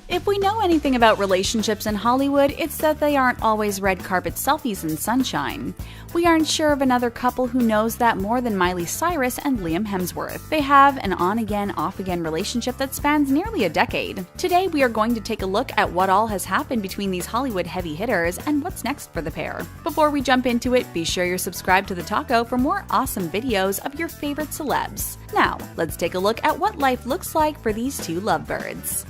If we know anything about relationships in Hollywood, it's that they aren't always red carpet selfies and sunshine. We aren't sure of another couple who knows that more than Miley Cyrus and Liam Hemsworth. They have an on-again, off-again relationship that spans nearly a decade. Today, we are going to take a look at what all has happened between these Hollywood heavy hitters and what's next for the pair. Before we jump into it, be sure you're subscribed to TheTalko for more awesome videos of your favorite celebs. Now, let's take a look at what life looks like for these two lovebirds.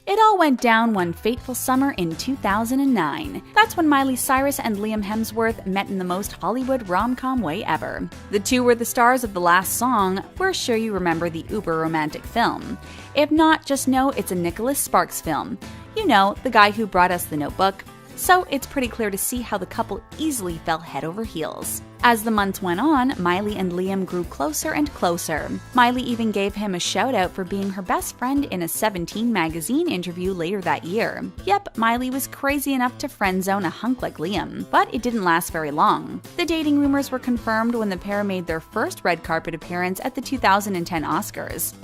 It all went down one fateful summer in 2009. That's when Miley Cyrus and Liam Hemsworth met in the most Hollywood rom-com way ever. The two were the stars of The Last Song. We're sure you remember the uber-romantic film. If not, just know it's a Nicholas Sparks film. You know, the guy who brought us The Notebook. So it's pretty clear to see how the couple easily fell head over heels. As the months went on, Miley and Liam grew closer and closer. Miley even gave him a shout out for being her best friend in a 17 magazine interview later that year. Yep, Miley was crazy enough to friendzone a hunk like Liam, but it didn't last very long. The dating rumors were confirmed when the pair made their first red carpet appearance at the 2010 Oscars.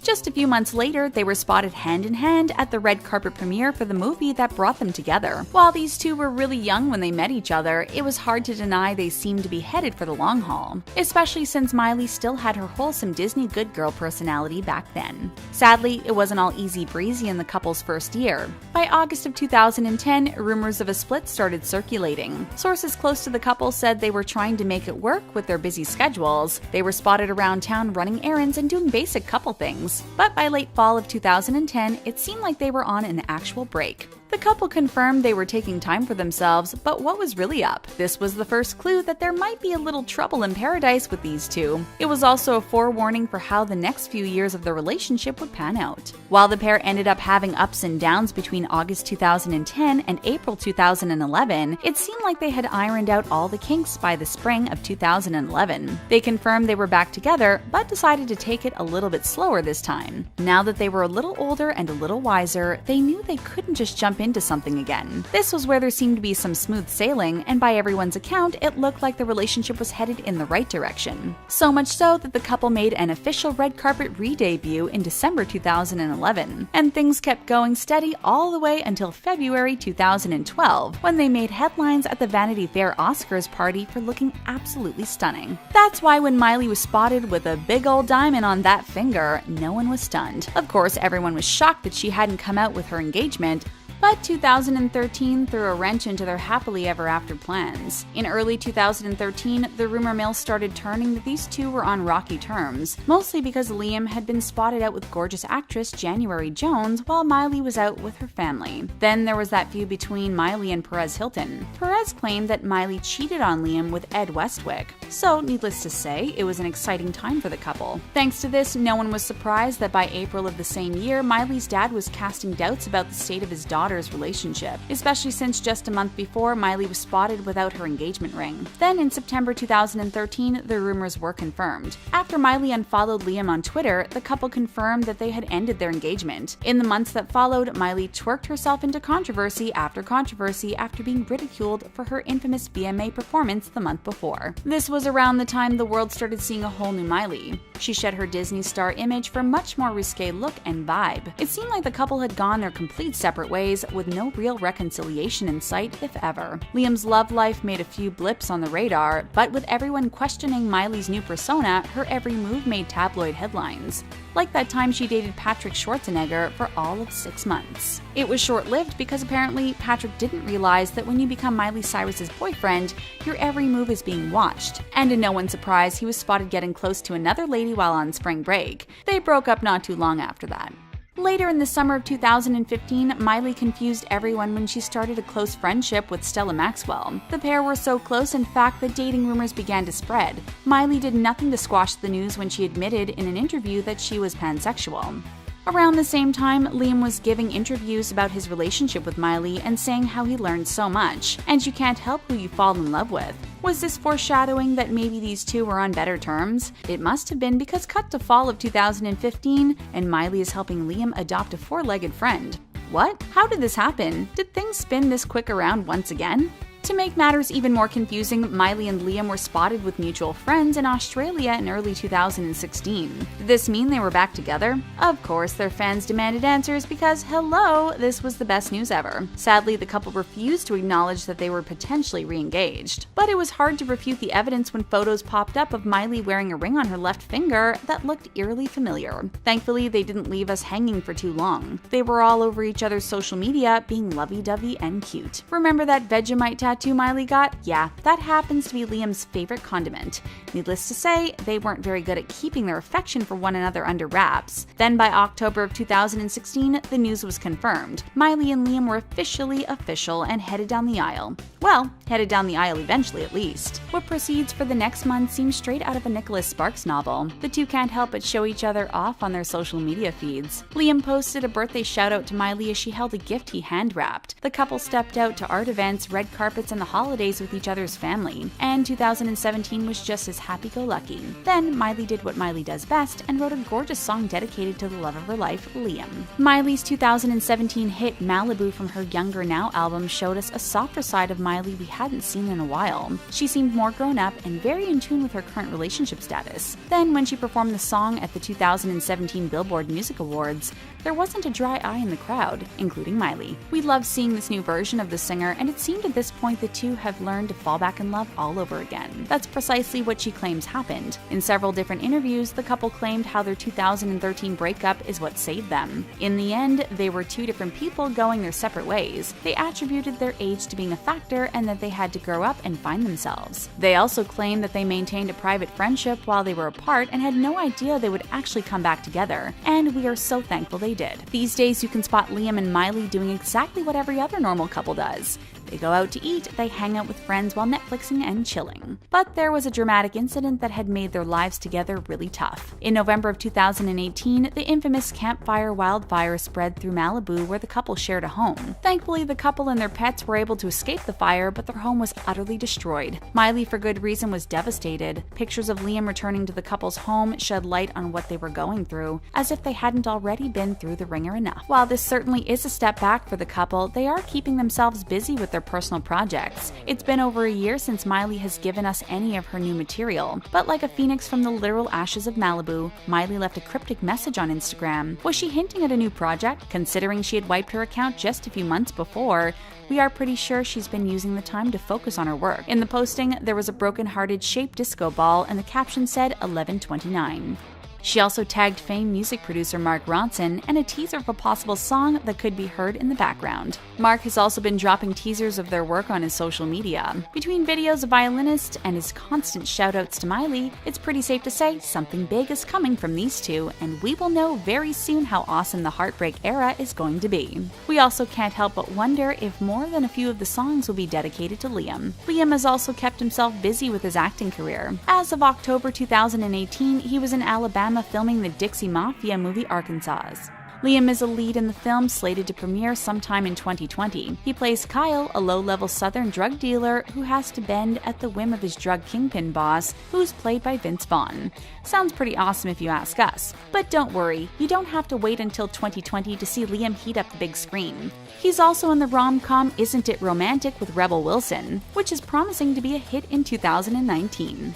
Just a few months later, they were spotted hand in hand at the red carpet premiere for the movie that brought them together. While these two were really young when they met each other, it was hard to deny they seemed to be headed for the long haul, especially since Miley still had her wholesome Disney good girl personality back then. Sadly, it wasn't all easy breezy in the couple's first year. By August of 2010, rumors of a split started circulating. Sources close to the couple said they were trying to make it work with their busy schedules. They were spotted around town running errands and doing basic couple things. But by late fall of 2010, it seemed like they were on an actual break. The couple confirmed they were taking time for themselves, but what was really up? This was the first clue that there might be a little trouble in paradise with these two. It was also a forewarning for how the next few years of the relationship would pan out. While the pair ended up having ups and downs between August 2010 and April 2011, it seemed like they had ironed out all the kinks by the spring of 2011. They confirmed they were back together, but decided to take it a little bit slower this time. Now that they were a little older and a little wiser, they knew they couldn't just jump into something again. This was where there seemed to be some smooth sailing, and by everyone's account, it looked like the relationship was headed in the right direction. So much so that the couple made an official red carpet re-debut in December 2011, and things kept going steady all the way until February 2012, when they made headlines at the Vanity Fair Oscars party for looking absolutely stunning. That's why when Miley was spotted with a big old diamond on that finger, no one was stunned. Of course, everyone was shocked that she hadn't come out with her engagement, but 2013 threw a wrench into their happily ever after plans. In early 2013, the rumor mill started turning that these two were on rocky terms, mostly because Liam had been spotted out with gorgeous actress January Jones while Miley was out with her family. Then there was that feud between Miley and Perez Hilton. Perez claimed that Miley cheated on Liam with Ed Westwick. So, needless to say, it was an exciting time for the couple. Thanks to this, no one was surprised that by April of the same year, Miley's dad was casting doubts about the state of his daughter's relationship, especially since just a month before, Miley was spotted without her engagement ring. Then in September 2013, the rumors were confirmed. After Miley unfollowed Liam on Twitter, the couple confirmed that they had ended their engagement. In the months that followed, Miley twerked herself into controversy after being ridiculed for her infamous VMA performance the month before. This was around the time the world started seeing a whole new Miley. She shed her Disney star image for a much more risque look and vibe. It seemed like the couple had gone their complete separate ways, with no real reconciliation in sight, if ever. Liam's love life made a few blips on the radar, but with everyone questioning Miley's new persona, her every move made tabloid headlines. Like that time she dated Patrick Schwarzenegger for all of 6 months. It was short-lived because apparently Patrick didn't realize that when you become Miley Cyrus's boyfriend, your every move is being watched. And to no one's surprise, he was spotted getting close to another lady while on spring break. They broke up not too long after that. Later in the summer of 2015, Miley confused everyone when she started a close friendship with Stella Maxwell. The pair were so close, in fact, that dating rumors began to spread. Miley did nothing to squash the news when she admitted in an interview that she was pansexual. Around the same time, Liam was giving interviews about his relationship with Miley and saying how he learned so much, and you can't help who you fall in love with. Was this foreshadowing that maybe these two were on better terms? It must have been, because cut to fall of 2015, and Miley is helping Liam adopt a 4-legged friend. What? How did this happen? Did things spin this quick around once again? To make matters even more confusing, Miley and Liam were spotted with mutual friends in Australia in early 2016. Did this mean they were back together? Of course, their fans demanded answers because, hello, this was the best news ever. Sadly, the couple refused to acknowledge that they were potentially re-engaged. But it was hard to refute the evidence when photos popped up of Miley wearing a ring on her left finger that looked eerily familiar. Thankfully, they didn't leave us hanging for too long. They were all over each other's social media, being lovey-dovey and cute. Remember that Vegemite tattoo Miley got? Yeah, that happens to be Liam's favorite condiment. Needless to say, they weren't very good at keeping their affection for one another under wraps. Then by October of 2016, the news was confirmed. Miley and Liam were officially official and headed down the aisle. Well, headed down the aisle eventually at least. What proceeds for the next month seems straight out of a Nicholas Sparks novel. The two can't help but show each other off on their social media feeds. Liam posted a birthday shout-out to Miley as she held a gift he hand-wrapped. The couple stepped out to art events, red carpets, and the holidays with each other's family. And 2017 was just as happy-go-lucky. Then Miley did what Miley does best and wrote a gorgeous song dedicated to the love of her life, Liam. Miley's 2017 hit Malibu from her Younger Now album showed us a softer side of Miley we hadn't seen in a while. She seemed more grown up and very in tune with her current relationship status. Then, when she performed the song at the 2017 Billboard Music Awards, there wasn't a dry eye in the crowd, including Miley. We loved seeing this new version of the singer, and it seemed at this point the two have learned to fall back in love all over again. That's precisely what she claims happened. In several different interviews, the couple claimed how their 2013 breakup is what saved them. In the end, they were two different people going their separate ways. They attributed their age to being a factor and that they had to grow up and find themselves. They also claimed that they maintained a private friendship while they were apart and had no idea they would actually come back together. And we are so thankful they did. These days, you can spot Liam and Miley doing exactly what every other normal couple does. They go out to eat, they hang out with friends while Netflixing and chilling. But there was a dramatic incident that had made their lives together really tough. In November of 2018, the infamous campfire wildfire spread through Malibu where the couple shared a home. Thankfully, the couple and their pets were able to escape the fire, but their home was utterly destroyed. Miley, for good reason, was devastated. Pictures of Liam returning to the couple's home shed light on what they were going through, as if they hadn't already been through the ringer enough. While this certainly is a step back for the couple, they are keeping themselves busy with their personal projects. It's been over a year since Miley has given us any of her new material, but like a phoenix from the literal ashes of Malibu, Miley left a cryptic message on Instagram. Was she hinting at a new project? Considering she had wiped her account just a few months before, we are pretty sure she's been using the time to focus on her work. In the posting, there was a broken-hearted shaped disco ball and the caption said 11/29. She also tagged famed music producer Mark Ronson and a teaser of a possible song that could be heard in the background. Mark has also been dropping teasers of their work on his social media. Between videos of violinists and his constant shoutouts to Miley, it's pretty safe to say something big is coming from these two, and we will know very soon how awesome the Heartbreak era is going to be. We also can't help but wonder if more than a few of the songs will be dedicated to Liam. Liam has also kept himself busy with his acting career. As of October 2018, he was in Alabama filming the Dixie Mafia movie Arkansas. Liam is a lead in the film, slated to premiere sometime in 2020. He plays Kyle, a low-level southern drug dealer who has to bend at the whim of his drug kingpin boss, who's played by Vince Vaughn. Sounds pretty awesome if you ask us. But don't worry, you don't have to wait until 2020 to see Liam heat up the big screen. He's also in the rom-com Isn't It Romantic with Rebel Wilson, which is promising to be a hit in 2019.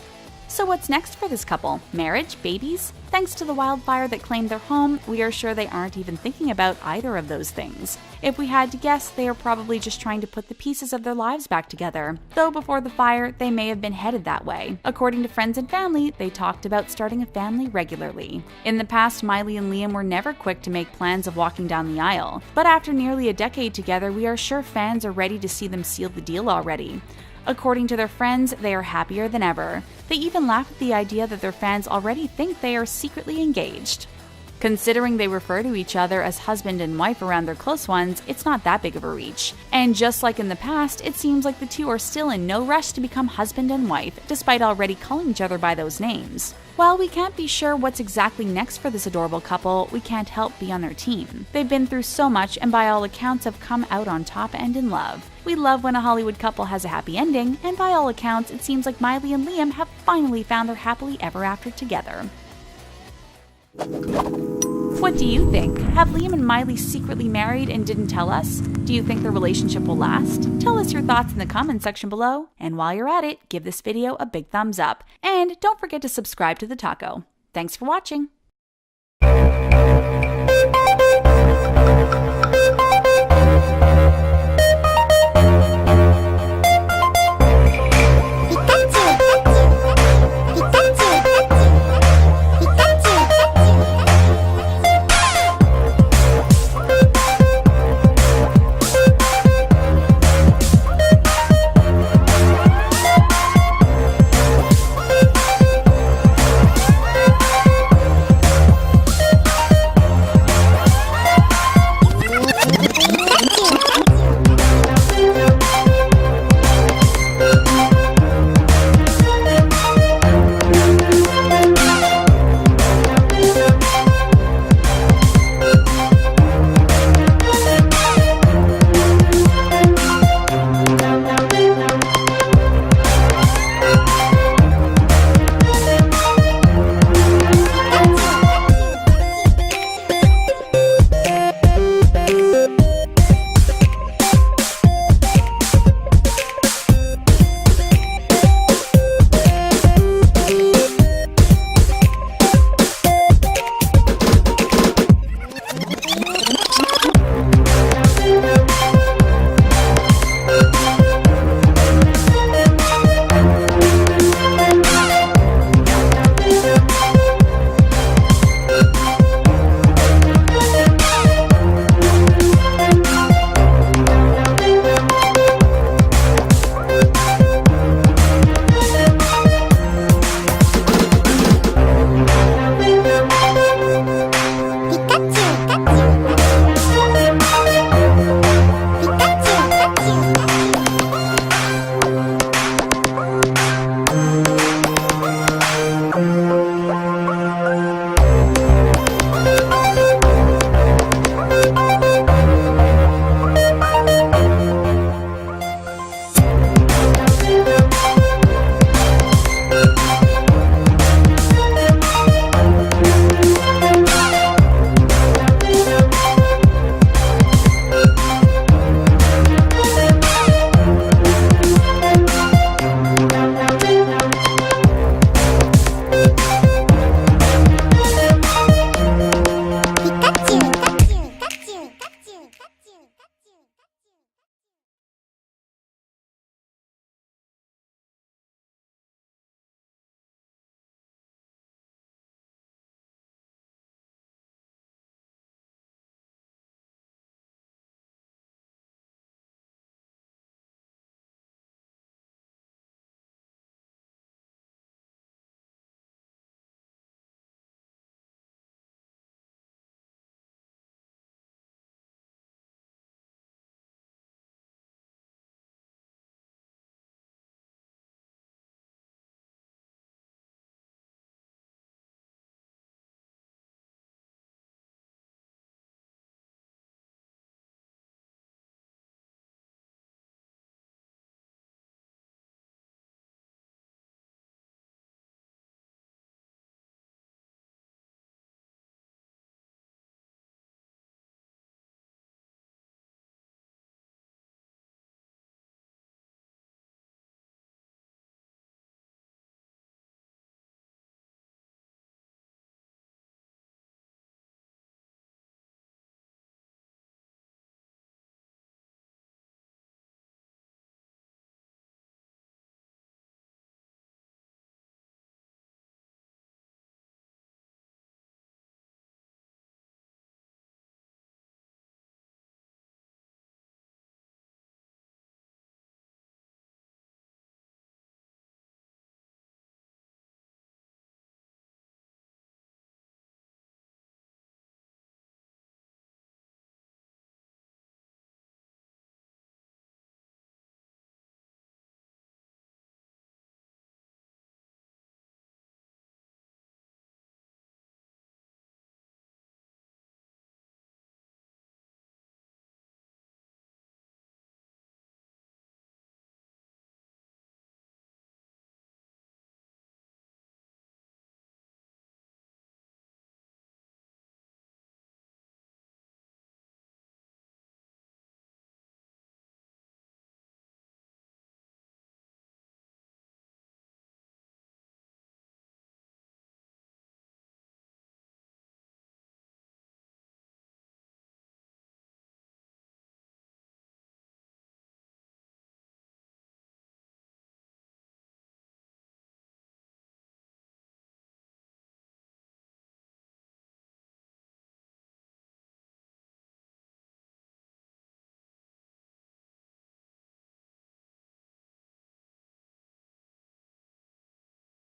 So what's next for this couple? Marriage? Babies? Thanks to the wildfire that claimed their home, we are sure they aren't even thinking about either of those things. If we had to guess, they are probably just trying to put the pieces of their lives back together. Though before the fire, they may have been headed that way. According to friends and family, they talked about starting a family regularly. In the past, Miley and Liam were never quick to make plans of walking down the aisle. But after nearly a decade together, we are sure fans are ready to see them seal the deal already. According to their friends, they are happier than ever. They even laugh at the idea that their fans already think they are secretly engaged. Considering they refer to each other as husband and wife around their close ones, it's not that big of a reach. And just like in the past, it seems like the two are still in no rush to become husband and wife, despite already calling each other by those names. While we can't be sure what's exactly next for this adorable couple, we can't help be on their team. They've been through so much and by all accounts have come out on top and in love. We love when a Hollywood couple has a happy ending, and by all accounts, it seems like Miley and Liam have finally found their happily ever after together. What do you think? Have Liam and Miley secretly married and didn't tell us? Do you think their relationship will last? Tell us your thoughts in the comment section below. And while you're at it, give this video a big thumbs up. And don't forget to subscribe to TheTalko. Thanks for watching.